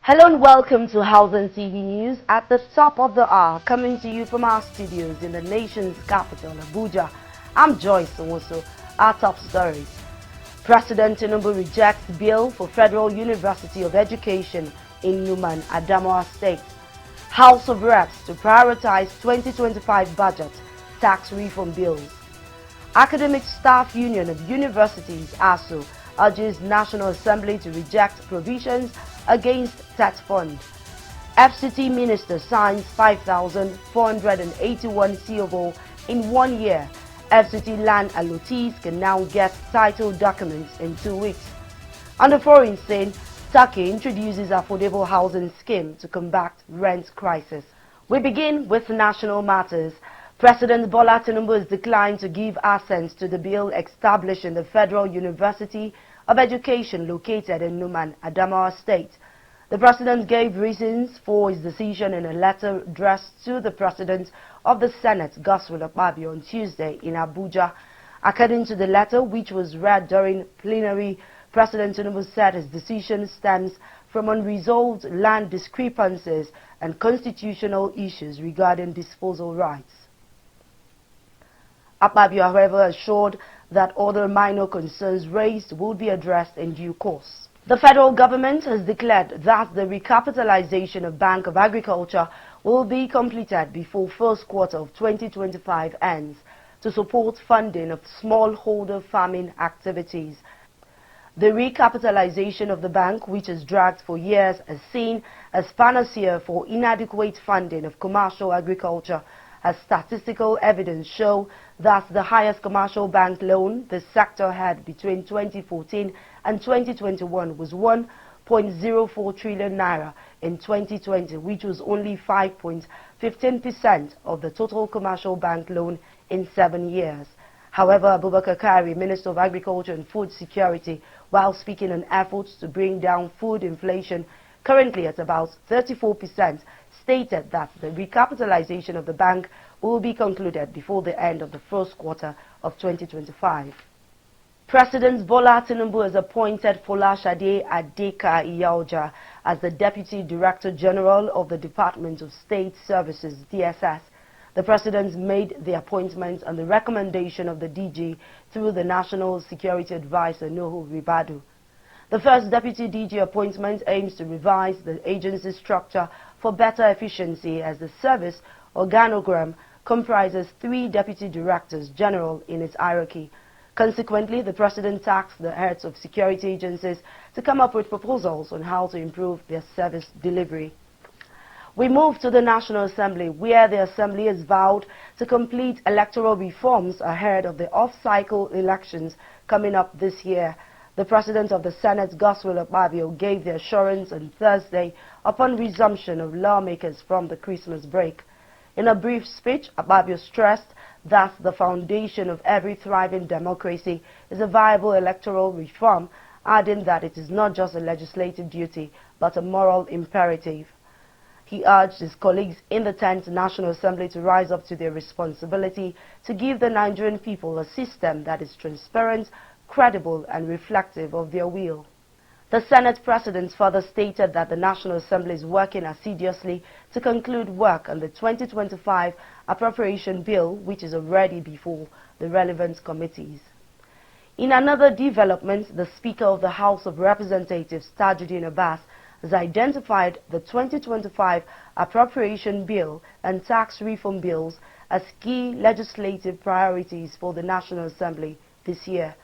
Hello and welcome to Housing TV News at the top of the hour, coming to you from our studios in the nation's capital, Abuja. I'm Joyce Owoso. Our top stories. President Tinubu rejects bill for Federal University of Education in Numan, Adamawa State. House of Reps to prioritize 2025 budget, tax reform bills. Academic Staff Union of Universities, ASU, urges National Assembly to reject provisions against TET fund. FCT Minister signs 5,481 COO in 1 year. FCT land allottees can now get title documents in 2 weeks. On the foreign scene, Turkey introduces affordable housing scheme to combat rent crisis. We begin with national matters. President Bola Tinubu has declined to give assent to the bill establishing the Federal University of Education located in Numan, Adamawa State. The president gave reasons for his decision in a letter addressed to the President of the Senate, Godswill Akpabio, on Tuesday in Abuja. According to the letter, which was read during plenary, President Tinubu said his decision stems from unresolved land discrepancies and constitutional issues regarding disposal rights. Akpabio, however, assured that other minor concerns raised will be addressed in due course. The federal government has declared that the recapitalization of Bank of Agriculture will be completed before first quarter of 2025 ends to support funding of smallholder farming activities. The recapitalization of the bank, which has dragged for years, is seen as panacea for inadequate funding of commercial agriculture, as statistical evidence show that the highest commercial bank loan the sector had between 2014 and 2021 was 1.04 trillion naira in 2020, which was only 5.15% of the total commercial bank loan in 7 years. However, Abubakar Kari, Minister of Agriculture and Food Security, while speaking on efforts to bring down food inflation, currently at about 34%, stated that the recapitalization of the bank will be concluded before the end of the first quarter of 2025. President Bola Tinubu has appointed Folashade Adeka Iyaoja as the Deputy Director General of the Department of State Services, DSS. The President made the appointment on the recommendation of the DG through the National Security Advisor, Nuhu Ribadu. The first Deputy DG appointment aims to revise the agency structure for better efficiency, as the service organogram comprises 3 Deputy Directors General in its hierarchy. Consequently, the President tasked the heads of security agencies to come up with proposals on how to improve their service delivery. We move to the National Assembly, where the Assembly has vowed to complete electoral reforms ahead of the off-cycle elections coming up this year. The President of the Senate, Godswill Akpabio, gave the assurance on Thursday upon resumption of lawmakers from the Christmas break. In a brief speech, Akpabio stressed that the foundation of every thriving democracy is a viable electoral reform, adding that it is not just a legislative duty, but a moral imperative. He urged his colleagues in the 10th National Assembly to rise up to their responsibility to give the Nigerian people a system that is transparent, credible and reflective of their will. The Senate President further stated that the National Assembly is working assiduously to conclude work on the 2025 Appropriation Bill, which is already before the relevant committees. In another development, the Speaker of the House of Representatives, Tajuddin Abbas, has identified the 2025 Appropriation Bill and tax reform bills as key legislative priorities for the National Assembly this year.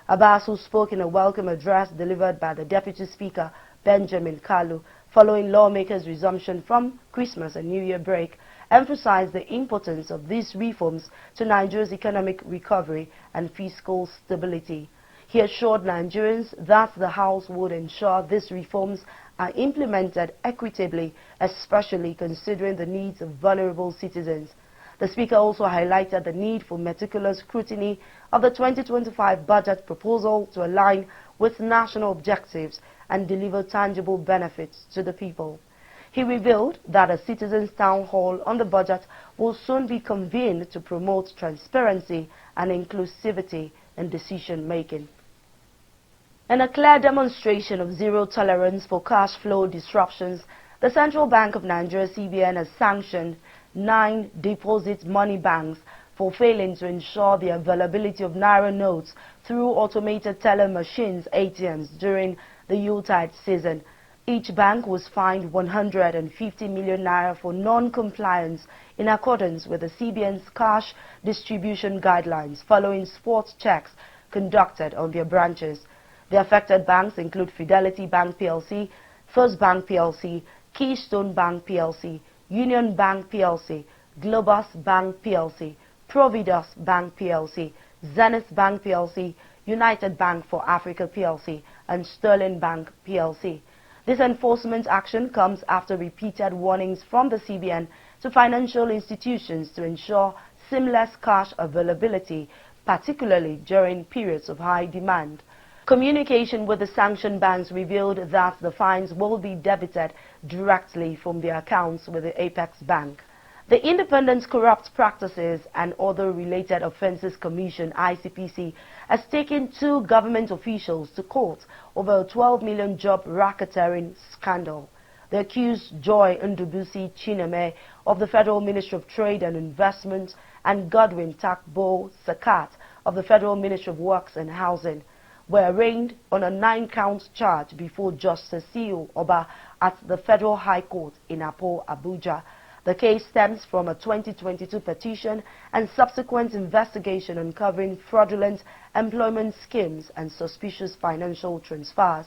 Abbas, who spoke in a welcome address delivered by the Deputy Speaker, Benjamin Kalu, following lawmakers' resumption from Christmas and New Year break, emphasized the importance of these reforms to Nigeria's economic recovery and fiscal stability. He assured Nigerians that the House would ensure these reforms are implemented equitably, especially considering the needs of vulnerable citizens. The Speaker also highlighted the need for meticulous scrutiny of the 2025 budget proposal to align with national objectives and deliver tangible benefits to the people. He revealed that a citizens' town hall on the budget will soon be convened to promote transparency and inclusivity in decision-making. In a clear demonstration of zero tolerance for cash flow disruptions, the Central Bank of Nigeria (CBN) has sanctioned 9 deposit money banks for failing to ensure the availability of Naira notes through automated teller machines (ATMs) during the Yuletide season. Each bank was fined 150 million naira for non-compliance in accordance with the CBN's cash distribution guidelines following spot checks conducted on their branches. The affected banks include Fidelity Bank PLC, First Bank PLC, Keystone Bank PLC, Union Bank PLC, Globus Bank PLC, Providus Bank PLC, Zenith Bank PLC, United Bank for Africa PLC, and Sterling Bank PLC. This enforcement action comes after repeated warnings from the CBN to financial institutions to ensure seamless cash availability, particularly during periods of high demand. Communication with the sanctioned banks revealed that the fines will be debited directly from their accounts with the Apex Bank. The Independent Corrupt Practices and Other Related Offences Commission (ICPC) has taken 2 government officials to court over a 12 million job racketeering scandal. The accused Joy Ndubuisi Chineme of the Federal Ministry of Trade and Investment and Godwin Takbo Sakat of the Federal Ministry of Works and Housing were arraigned on a 9-count charge before Justice C.O. Oba at the Federal High Court in Apo, Abuja. The case stems from a 2022 petition and subsequent investigation uncovering fraudulent employment schemes and suspicious financial transfers.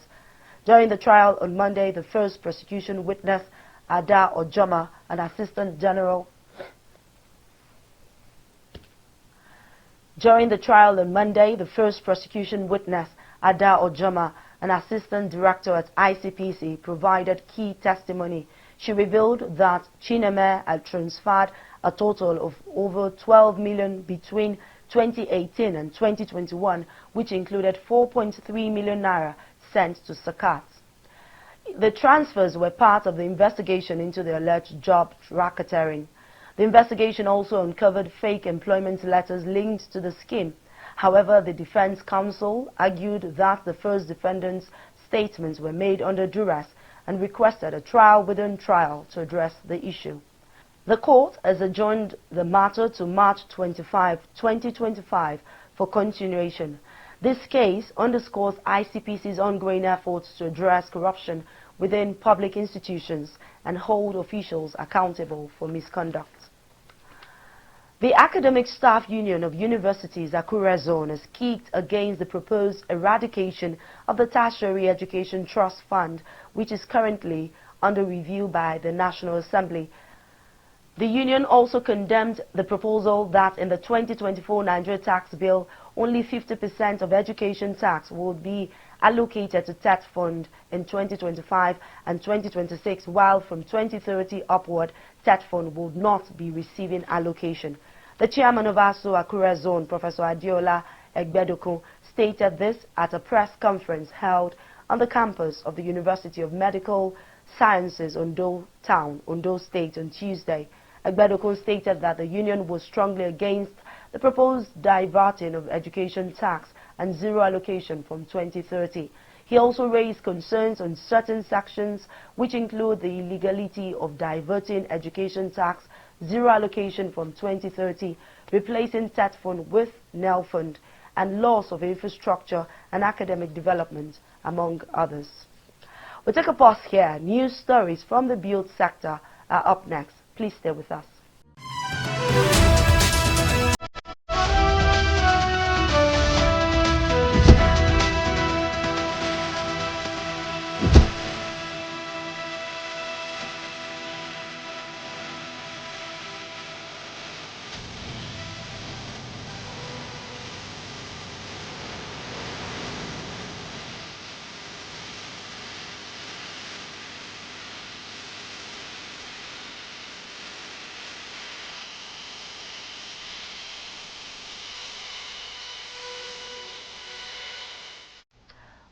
During the trial on Monday, the first prosecution witness, Ada Ojoma, an assistant general During the trial on Monday, the first prosecution witness, Ada Ojoma, an assistant director at ICPC, provided key testimony. She revealed that Chineme had transferred a total of over 12 million between 2018 and 2021, which included 4.3 million naira sent to Sakat. The transfers were part of the investigation into the alleged job racketeering. The investigation also uncovered fake employment letters linked to the scheme. However, the defense counsel argued that the first defendant's statements were made under duress and requested a trial within trial to address the issue. The court has adjourned the matter to March 25, 2025 for continuation. This case underscores ICPC's ongoing efforts to address corruption within public institutions and hold officials accountable for misconduct. The Academic Staff Union of Universities Akure Zone has kicked against the proposed eradication of the Tertiary Education Trust Fund, which is currently under review by the National Assembly. The union also condemned the proposal that in the 2024 Nigeria tax bill, only 50% of education tax would be allocated to TET Fund in 2025 and 2026, while from 2030 upward, TET Fund would not be receiving allocation. The chairman of ASU Akure Zone, Professor Adiola Egbedokun, stated this at a press conference held on the campus of the University of Medical Sciences, Ondo Town, Ondo State on Tuesday. Egbedokun stated that the union was strongly against the proposed diverting of education tax and zero allocation from 2030. He also raised concerns on certain sections which include the illegality of diverting education tax, zero allocation from 2030, replacing TET Fund with NEL Fund, and loss of infrastructure and academic development, among others. We'll take a pause here. News stories from the build sector are up next. Please stay with us.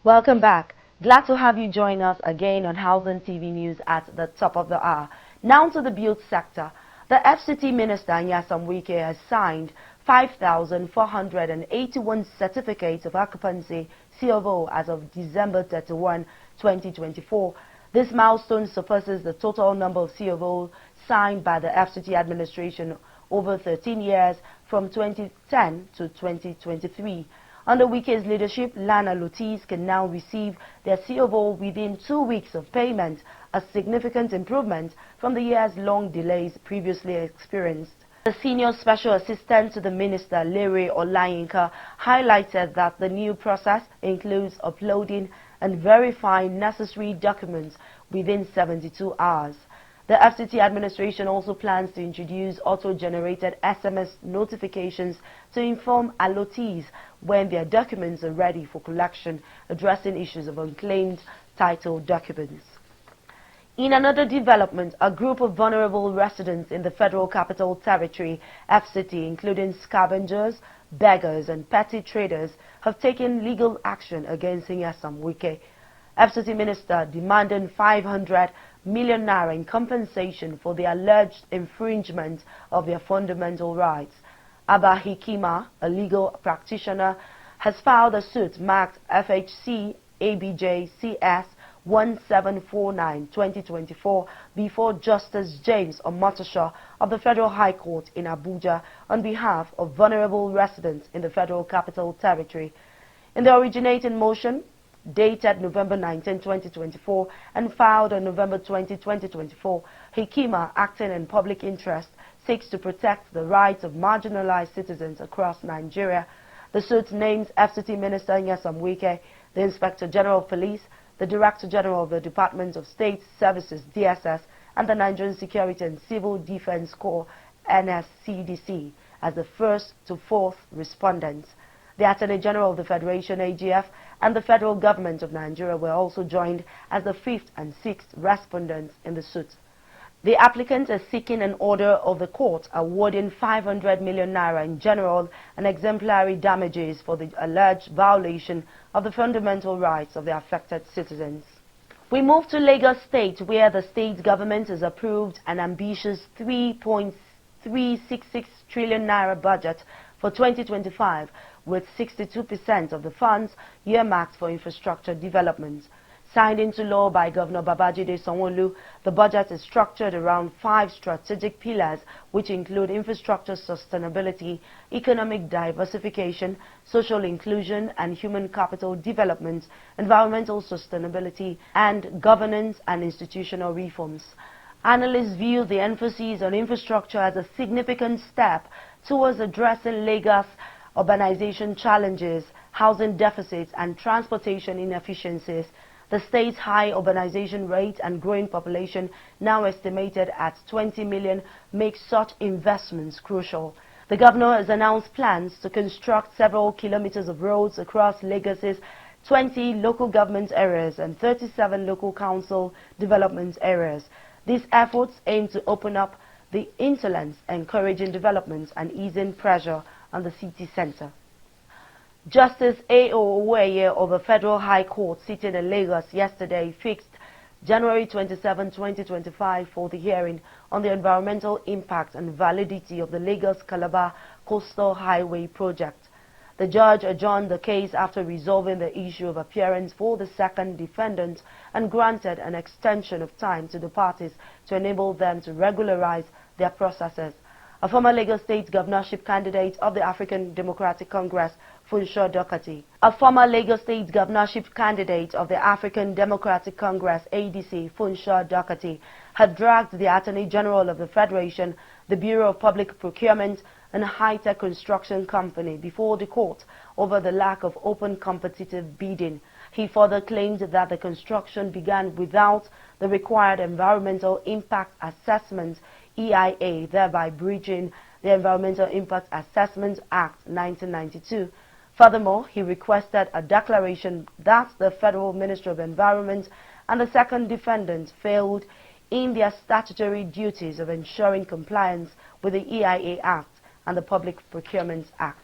Welcome back. Glad to have you join us again on Housing TV News at the top of the hour. Now to the build sector. The FCT Minister Nyesom Wike has signed 5,481 certificates of occupancy COO as of December 31, 2024. This milestone surpasses the total number of COO signed by the FCT administration over 13 years from 2010 to 2023. Under Wike's leadership, landlords can now receive their COO within 2 weeks of payment, a significant improvement from the years-long delays previously experienced. The Senior Special Assistant to the Minister, Lere Olayinka, highlighted that the new process includes uploading and verifying necessary documents within 72 hours. The FCT administration also plans to introduce auto-generated SMS notifications to inform allottees when their documents are ready for collection, addressing issues of unclaimed title documents. In another development, a group of vulnerable residents in the Federal Capital Territory, FCT, including scavengers, beggars and petty traders, have taken legal action against Nyesom Wike. FCT Minister demanding 500 million naira in compensation for the alleged infringement of their fundamental rights. Abba Hikima, a legal practitioner, has filed a suit marked FHC ABJ CS 1749-2024 before Justice James Omotosho of the Federal High Court in Abuja on behalf of vulnerable residents in the Federal Capital Territory. In the originating motion, dated November 19, 2024 and filed on November 20, 2024, Hikima, acting in public interest, seeks to protect the rights of marginalized citizens across Nigeria. The suit names FCT Minister Nyesom Wike, the Inspector General of Police, the Director General of the Department of State Services DSS, and the Nigerian Security and Civil Defense Corps NSCDC as the first to fourth respondents. The Attorney General of the Federation AGF and the Federal Government of Nigeria were also joined as the fifth and sixth respondents in the suit. The applicant is seeking an order of the court awarding 500 million naira in general and exemplary damages for the alleged violation of the fundamental rights of the affected citizens. We move to Lagos State, where the state government has approved an ambitious 3.366 trillion naira budget for 2025, with 62% of the funds earmarked for infrastructure development. Signed into law by Governor Babajide Sanwo-Olu, the budget is structured around 5 strategic pillars, which include infrastructure sustainability, economic diversification, social inclusion and human capital development, environmental sustainability, and governance and institutional reforms. Analysts view the emphasis on infrastructure as a significant step towards addressing Lagos' urbanization challenges, housing deficits, and transportation inefficiencies. The state's high urbanization rate and growing population, now estimated at 20 million, makes such investments crucial. The governor has announced plans to construct several kilometers of roads across Lagos's 20 local government areas and 37 local council development areas. These efforts aim to open up the hinterlands, encouraging development and easing pressure on the city center. Justice A.O. Oweye of the Federal High Court sitting in Lagos yesterday fixed January 27, 2025 for the hearing on the environmental impact and validity of the Lagos-Calabar Coastal Highway project. The judge adjourned the case after resolving the issue of appearance for the second defendant and granted an extension of time to the parties to enable them to regularize their processes. A former Lagos State governorship candidate of the African Democratic Congress, Funsho Dokati. A former Lagos State governorship candidate of the African Democratic Congress, ADC, Funsho Dokati, had dragged the Attorney General of the Federation, the Bureau of Public Procurement, and High-Tech Construction Company before the court over the lack of open competitive bidding. He further claimed that the construction began without the required Environmental Impact Assessment EIA, thereby breaching the Environmental Impact Assessment Act 1992. Furthermore, he requested a declaration that the Federal Ministry of Environment and the second defendant failed in their statutory duties of ensuring compliance with the EIA Act and the Public Procurement Act.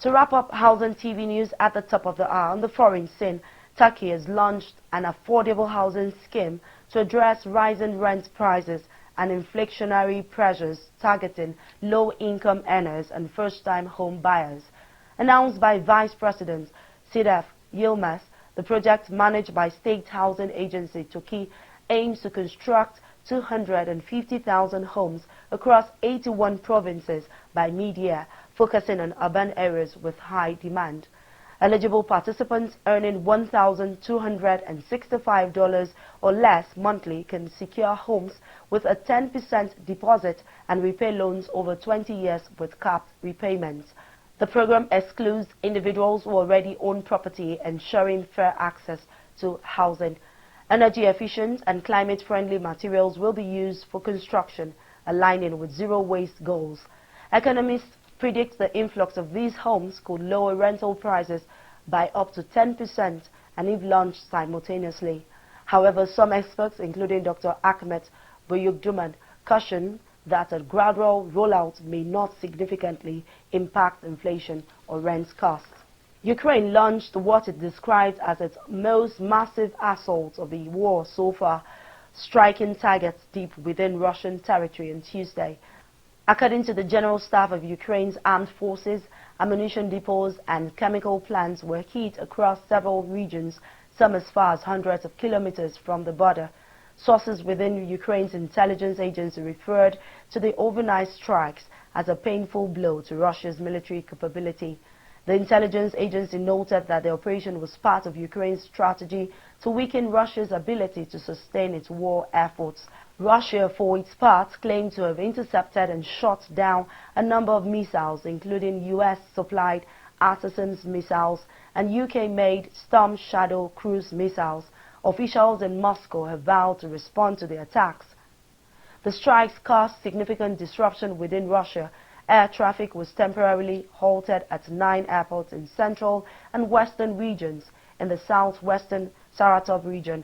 To wrap up Housing TV News at the top of the hour on the foreign scene, Turkey has launched an affordable housing scheme to address rising rent prices and inflationary pressures targeting low-income earners and first-time home buyers. Announced by Vice President Sedef Yilmaz, the project managed by State Housing Agency Turkey aims to construct 250,000 homes across 81 provinces by mid-year, focusing on urban areas with high demand. Eligible participants earning $1,265 or less monthly can secure homes with a 10% deposit and repay loans over 20 years with capped repayments. The program excludes individuals who already own property, ensuring fair access to housing. Energy-efficient and climate-friendly materials will be used for construction, aligning with zero-waste goals. Economists predict the influx of these homes could lower rental prices by up to 10% and if launched simultaneously. However, some experts, including Dr. Ahmet Buyukduman, caution that a gradual rollout may not significantly impact inflation or rent costs. Ukraine launched what it described as its most massive assault of the war so far, striking targets deep within Russian territory on Tuesday. According to the General Staff of Ukraine's armed forces, ammunition depots and chemical plants were hit across several regions, some as far as hundreds of kilometers from the border. Sources within Ukraine's intelligence agency referred to the overnight strikes as a painful blow to Russia's military capability. The intelligence agency noted that the operation was part of Ukraine's strategy to weaken Russia's ability to sustain its war efforts. Russia, for its part, claimed to have intercepted and shot down a number of missiles, including US-supplied Atasams missiles and UK-made Storm Shadow cruise missiles. Officials in Moscow have vowed to respond to the attacks. The strikes caused significant disruption within Russia. Air traffic was temporarily halted at 9 airports in central and western regions. In the southwestern Saratov region,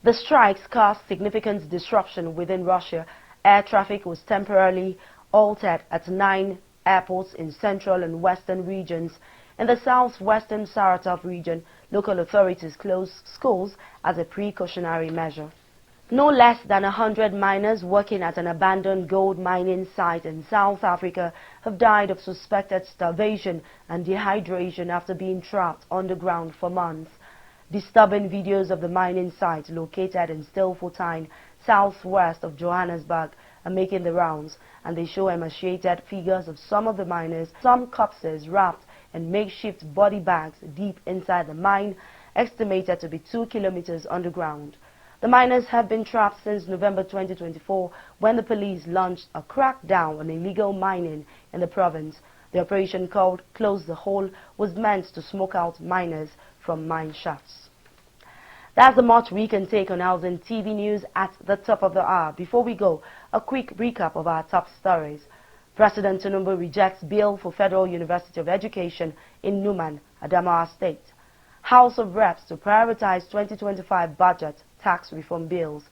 the strikes caused significant disruption within Russia. Air traffic was temporarily halted at 9 airports in central and western regions. In the southwestern Saratov region, local authorities closed schools as a precautionary measure. No less than 100 miners working at an abandoned gold mining site in South Africa have died of suspected starvation and dehydration after being trapped underground for months. Disturbing videos of the mining site located in Stilfontein, southwest of Johannesburg, are making the rounds, and they show emaciated figures of some of the miners, some corpses wrapped in makeshift body bags deep inside the mine, estimated to be 2 kilometers underground. The miners have been trapped since November 2024, when the police launched a crackdown on illegal mining in the province. The operation, called Close the Hole, was meant to smoke out miners from mine shafts. That's the much we can take on Housing TV News at the top of the hour. Before we go, a quick recap of our top stories. President Tinubu rejects bill for Federal University of Education in Numan, Adamawa State. House of Reps to prioritize 2025 budget tax reform bills.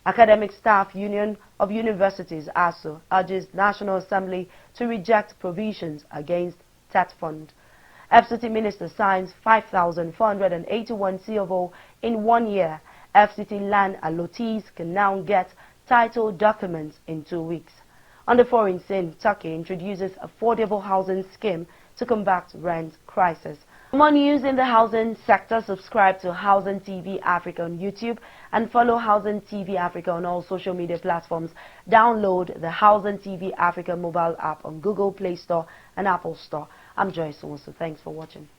Academic Staff Union of Universities, ASU, urges National Assembly to reject provisions against TET fund. FCT Minister signs 5,481 CFO in 1 year. FCT land allottees can now get title documents in 2 weeks. On the foreign scene, Turkey introduces affordable housing scheme to combat rent crisis. For more news in the housing sector, subscribe to Housing TV Africa on YouTube and follow Housing TV Africa on all social media platforms. Download the Housing TV Africa mobile app on Google Play Store and Apple Store. I'm Joyce Onsu. Thanks for watching.